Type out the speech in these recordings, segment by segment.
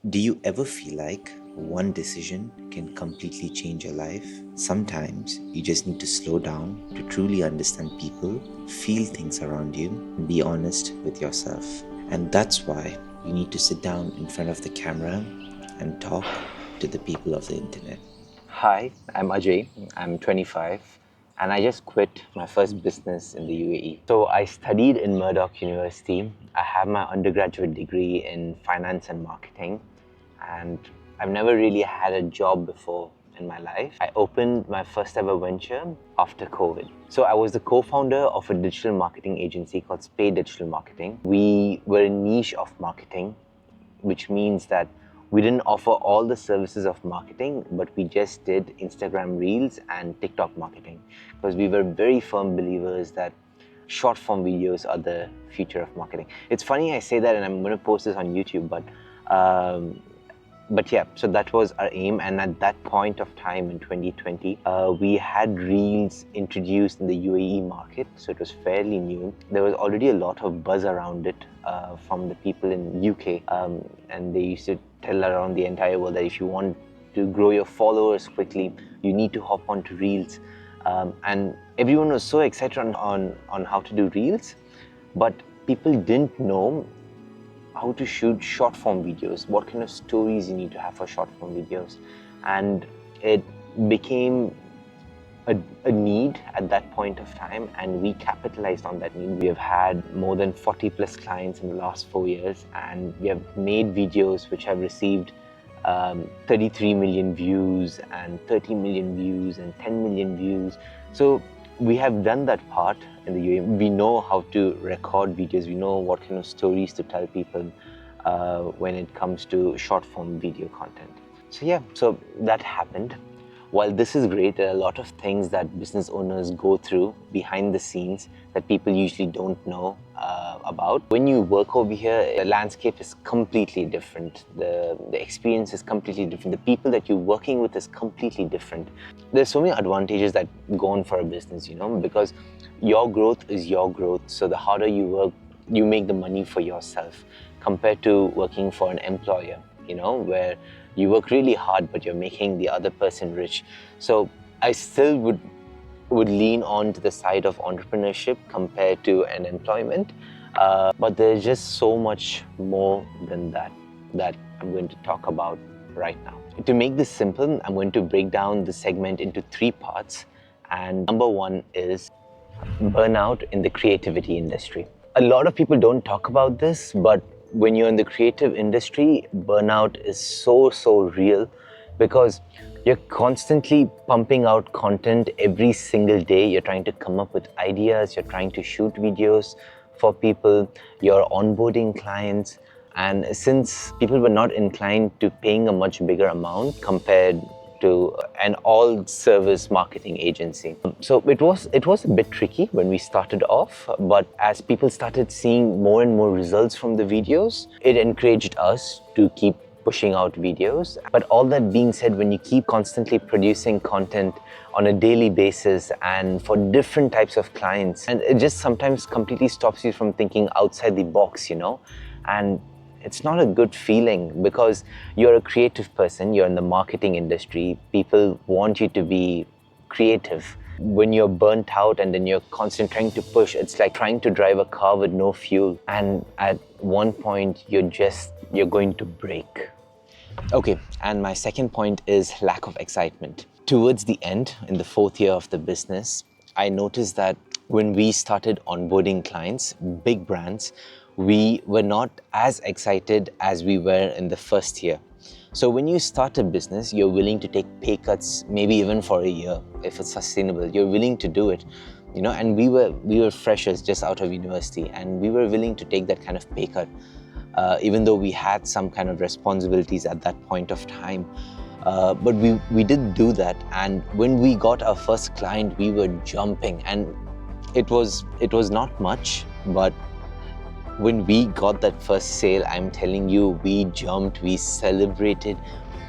Do you ever feel like one decision can completely change your life? Sometimes you just need to slow down to truly understand people, feel things around you, and be honest with yourself. And that's why you need to sit down in front of the camera and talk to the people of the internet. Hi, I'm Ajay. I'm 25 and I just quit my first business in the UAE. So I studied in Murdoch University. I have my undergraduate degree in finance and marketing, and I've never really had a job before in my life. I opened my first ever venture after COVID. So I was the co-founder of a digital marketing agency called Spay Digital Marketing. We were a niche of marketing, which means that we didn't offer all the services of marketing, but we just did Instagram Reels and TikTok marketing, because we were very firm believers that short form videos are the future of marketing. It's funny I say that, and I'm going to post this on YouTube, but yeah, so that was our aim. And at that point of time in 2020, we had Reels introduced in the UAE market, so it was fairly new. There was already a lot of buzz around it from the people in UK, and they used to tell around the entire world that if you want to grow your followers quickly, you need to hop onto Reels. And everyone was so excited on how to do Reels, but people didn't know how to shoot short form videos, what kind of stories you need to have for short form videos. And it became a need at that point of time, and we capitalized on that need. We have had more than 40 plus clients in the last 4 years, and we have made videos which have received 33 million views and 30 million views and 10 million views. So we have done that part in the UAE. We know how to record videos. We know what kind of stories to tell people when it comes to short form video content. So yeah, so that happened. While this is great, there are a lot of things that business owners go through behind the scenes that people usually don't know about. When you work over here, the landscape is completely different. The experience is completely different. The people that you're working with is completely different. There's so many advantages that go on for a business, because your growth is your growth. So the harder you work, you make the money for yourself compared to working for an employer, where you work really hard, but you're making the other person rich. So I still would lean on to the side of entrepreneurship compared to an employment. But there's just so much more than that I'm going to talk about right now. To make this simple, I'm going to break down the segment into 3 parts. And number 1 is burnout in the creativity industry. A lot of people don't talk about this, but when you're in the creative industry, burnout is so real, because you're constantly pumping out content every single day. You're trying to come up with ideas, you're trying to shoot videos for people, you're onboarding clients. And since people were not inclined to paying a much bigger amount compared to an all-service marketing agency. So it was a bit tricky when we started off, but as people started seeing more and more results from the videos, it encouraged us to keep pushing out videos. But all that being said, when you keep constantly producing content on a daily basis and for different types of clients, and it just sometimes completely stops you from thinking outside the box, and it's not a good feeling, because you're a creative person, you're in the marketing industry, people want you to be creative. When you're burnt out and then you're constantly trying to push, it's like trying to drive a car with no fuel, and at one point you're going to break. Okay, and my second point is lack of excitement. Towards the end, in the 4th year of the business, I noticed that when we started onboarding clients, big brands, we were not as excited as we were in the first year. So when you start a business, you're willing to take pay cuts, maybe even for a year, if it's sustainable. You're willing to do it, and we were freshers just out of university, and we were willing to take that kind of pay cut, even though we had some kind of responsibilities at that point of time. But we did do that, and when we got our first client, we were jumping, and it was not much, but when we got that first sale, I'm telling you, we jumped, we celebrated.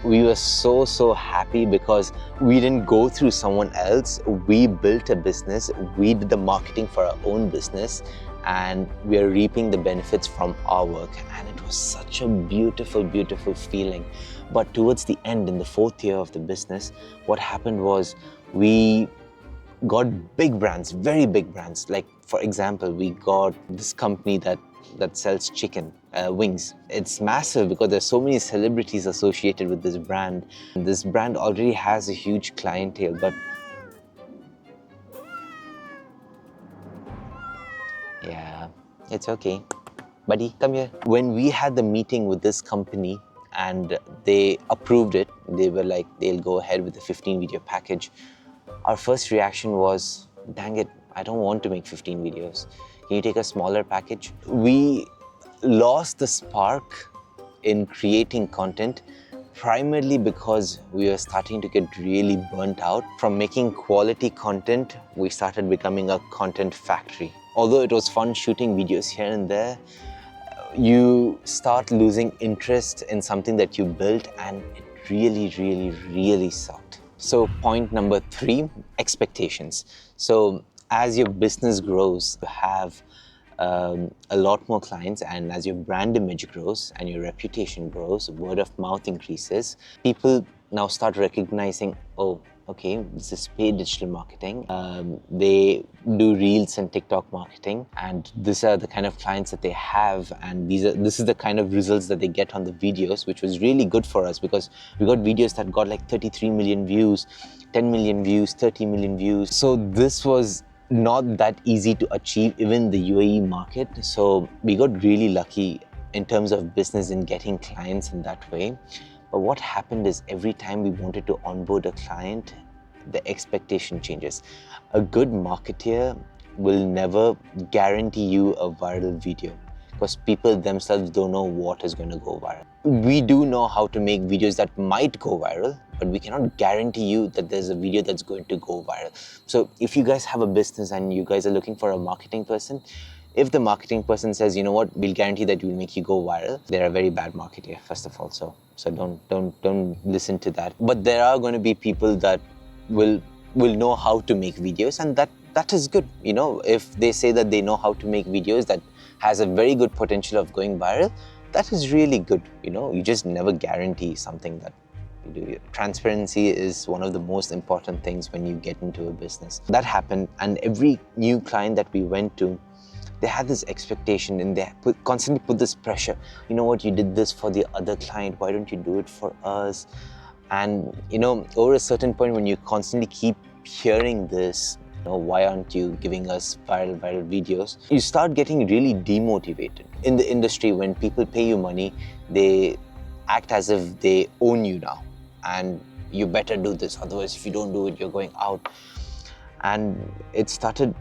We were so happy, because we didn't go through someone else. We built a business, we did the marketing for our own business, and we are reaping the benefits from our work. And it was such a beautiful, beautiful feeling. But towards the end, in the 4th year of the business, what happened was we got big brands, very big brands. Like, for example, we got this company that sells chicken wings. It's massive because there's so many celebrities associated with this brand. This brand already has a huge clientele, but yeah, it's okay. Buddy, come here. When we had the meeting with this company and they approved it, they were like, they'll go ahead with the 15 video package. Our first reaction was, dang it, I don't want to make 15 videos. Can you take a smaller package? We lost the spark in creating content primarily because we were starting to get really burnt out. From making quality content, we started becoming a content factory. Although it was fun shooting videos here and there, you start losing interest in something that you built, and it really, really, really sucked. So point number 3, expectations. So as your business grows, you have a lot more clients, and as your brand image grows and your reputation grows, word of mouth increases, people now start recognizing, oh, okay, this is paid digital marketing. They do Reels and TikTok marketing, and these are the kind of clients that they have, and this is the kind of results that they get on the videos, which was really good for us because we got videos that got like 33 million views, 10 million views, 30 million views. So this was not that easy to achieve even in the UAE market. So we got really lucky in terms of business in getting clients in that way. But what happened is every time we wanted to onboard a client, the expectation changes. A good marketeer will never guarantee you a viral video because people themselves don't know what is going to go viral. We do know how to make videos that might go viral, but we cannot guarantee you that there's a video that's going to go viral. So if you guys have a business and you guys are looking for a marketing person, if the marketing person says, you know what, we'll guarantee that we'll make you go viral, they're a very bad marketer, first of all. So don't listen to that. But there are going to be people that will know how to make videos, and that is good. You know, if they say that they know how to make videos that has a very good potential of going viral, that is really good. You know, you just never guarantee something that you do. Transparency is one of the most important things when you get into a business. That happened, and every new client that we went to, they had this expectation and they constantly put this pressure. You know what, you did this for the other client, why don't you do it for us? And you know, over a certain point when you constantly keep hearing this, you know, why aren't you giving us viral videos, you start getting really demotivated. In the industry, when people pay you money, they act as if they own you now and you better do this, otherwise if you don't do it, you're going out. And it started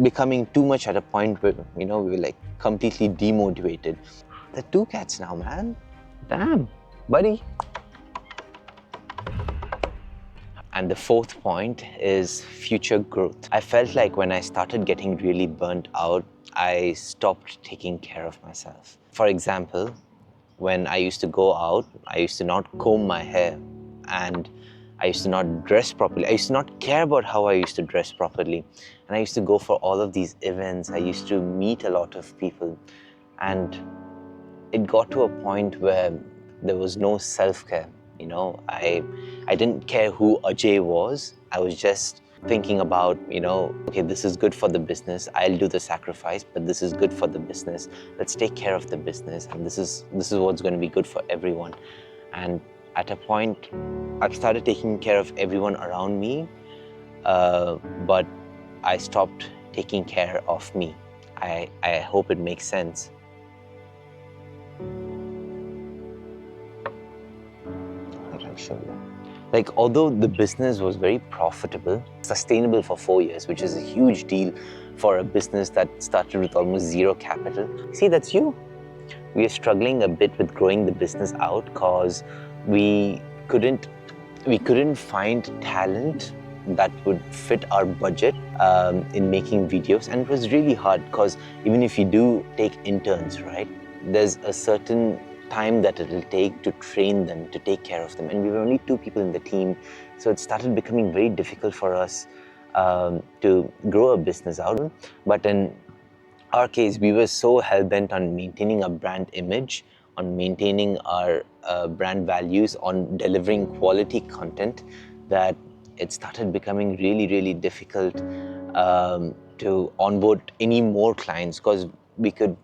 becoming too much at a point where, you know, we were like completely demotivated. The 2 cats now, man. Damn, buddy. And the 4th point is future growth. I felt like when I started getting really burnt out, I stopped taking care of myself. For example, when I used to go out, I used to not comb my hair, and I used to not dress properly. I used to not care about how I used to dress properly. And I used to go for all of these events. I used to meet a lot of people. And it got to a point where there was no self-care. You know, I didn't care who Ajay was. I was just thinking about, you know, okay, this is good for the business. I'll do the sacrifice, but this is good for the business. Let's take care of the business. And this is what's going to be good for everyone. And at a point, I started taking care of everyone around me, but I stopped taking care of me. I hope it makes sense. I'll show you. Like, although the business was very profitable, sustainable for 4 years, which is a huge deal for a business that started with almost 0 capital. See, that's you. We are struggling a bit with growing the business out because we couldn't find talent that would fit our budget in making videos. And it was really hard because even if you do take interns, right, there's a certain time that it'll take to train them, to take care of them. And we were only 2 people in the team. So it started becoming very difficult for us to grow a business out. But in our case, we were so hell-bent on maintaining a brand image, on maintaining our brand values, on delivering quality content, that it started becoming really, really difficult to onboard any more clients, because we could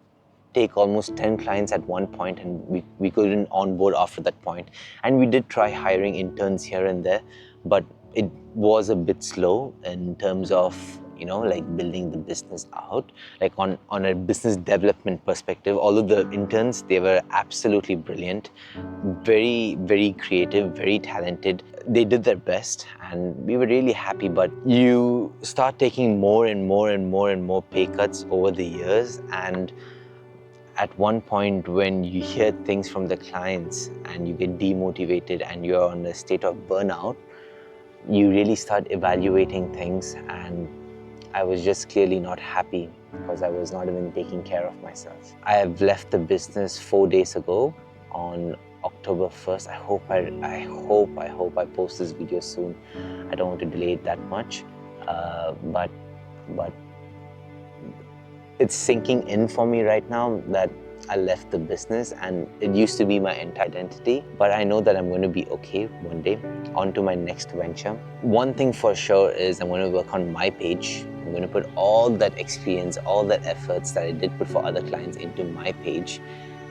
take almost 10 clients at one point and we couldn't onboard after that point. And we did try hiring interns here and there, but it was a bit slow in terms of, you know, like building the business out. Like on a business development perspective, all of the interns, they were absolutely brilliant, very, very creative, very talented. They did their best and we were really happy. But you start taking more and more and more and more pay cuts over the years, and at one point when you hear things from the clients and you get demotivated and you're on a state of burnout, you really start evaluating things. And I was just clearly not happy because I was not even taking care of myself. I have left the business 4 days ago on October 1st. I hope I post this video soon. I don't want to delay it that much, but it's sinking in for me right now that I left the business, and it used to be my entire identity. But I know that I'm going to be okay one day. On to my next venture. One thing for sure is I'm going to work on my page. I'm going to put all that experience, all that efforts that I did put for other clients into my page.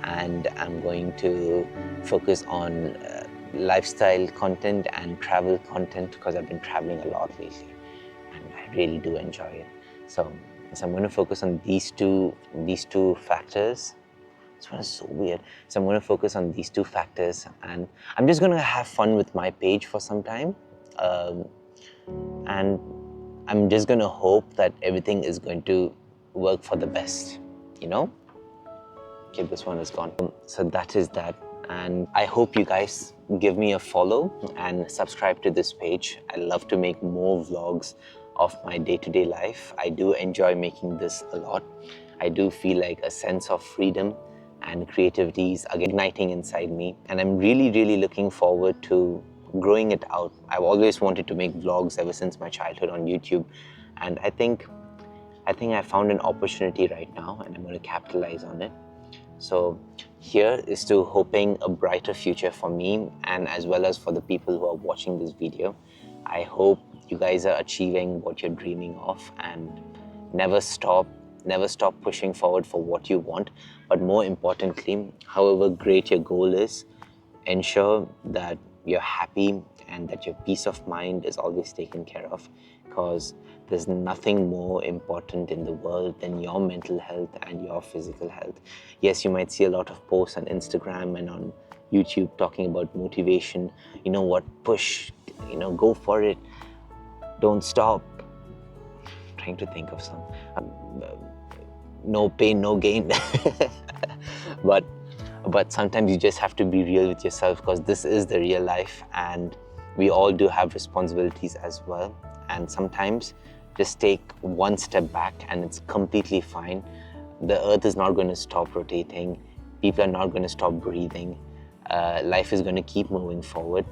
And I'm going to focus on lifestyle content and travel content, because I've been traveling a lot lately and I really do enjoy it. So I'm going to focus on these two factors. This one is so weird. So I'm going to focus on these two factors, and I'm just going to have fun with my page for some time. And I'm just going to hope that everything is going to work for the best, you know? Okay, this one is gone. So that is that. And I hope you guys give me a follow and subscribe to this page. I love to make more vlogs of my day-to-day life. I do enjoy making this a lot. I do feel like a sense of freedom and creativity is igniting inside me. And I'm really, really looking forward to growing it out. I've always wanted to make vlogs ever since my childhood on YouTube. And I think I found an opportunity right now, and I'm going to capitalize on it. So here is to hoping a brighter future for me, and as well as for the people who are watching this video. I hope you guys are achieving what you're dreaming of, and never stop pushing forward for what you want. But more importantly, however great your goal is, ensure that you're happy and that your peace of mind is always taken care of, because there's nothing more important in the world than your mental health and your physical health. Yes, you might see a lot of posts on Instagram and on YouTube talking about motivation. You know what? Push, go for it. Don't stop. I'm trying to think of some. No pain, no gain. But sometimes you just have to be real with yourself, because this is the real life, and we all do have responsibilities as well. And sometimes just take one step back and it's completely fine. The earth is not going to stop rotating. People are not going to stop breathing. Life is going to keep moving forward.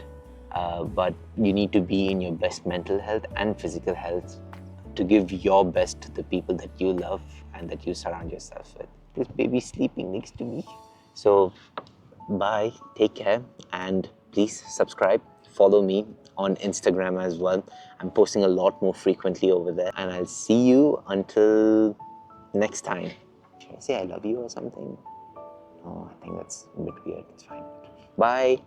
But you need to be in your best mental health and physical health to give your best to the people that you love and that you surround yourself with. This baby's sleeping next to me. So bye, take care, and please subscribe, follow me on Instagram as well. I'm posting a lot more frequently over there, and I'll see you until next time. Should I say I love you or something? No, I think that's a bit weird. It's fine. Bye.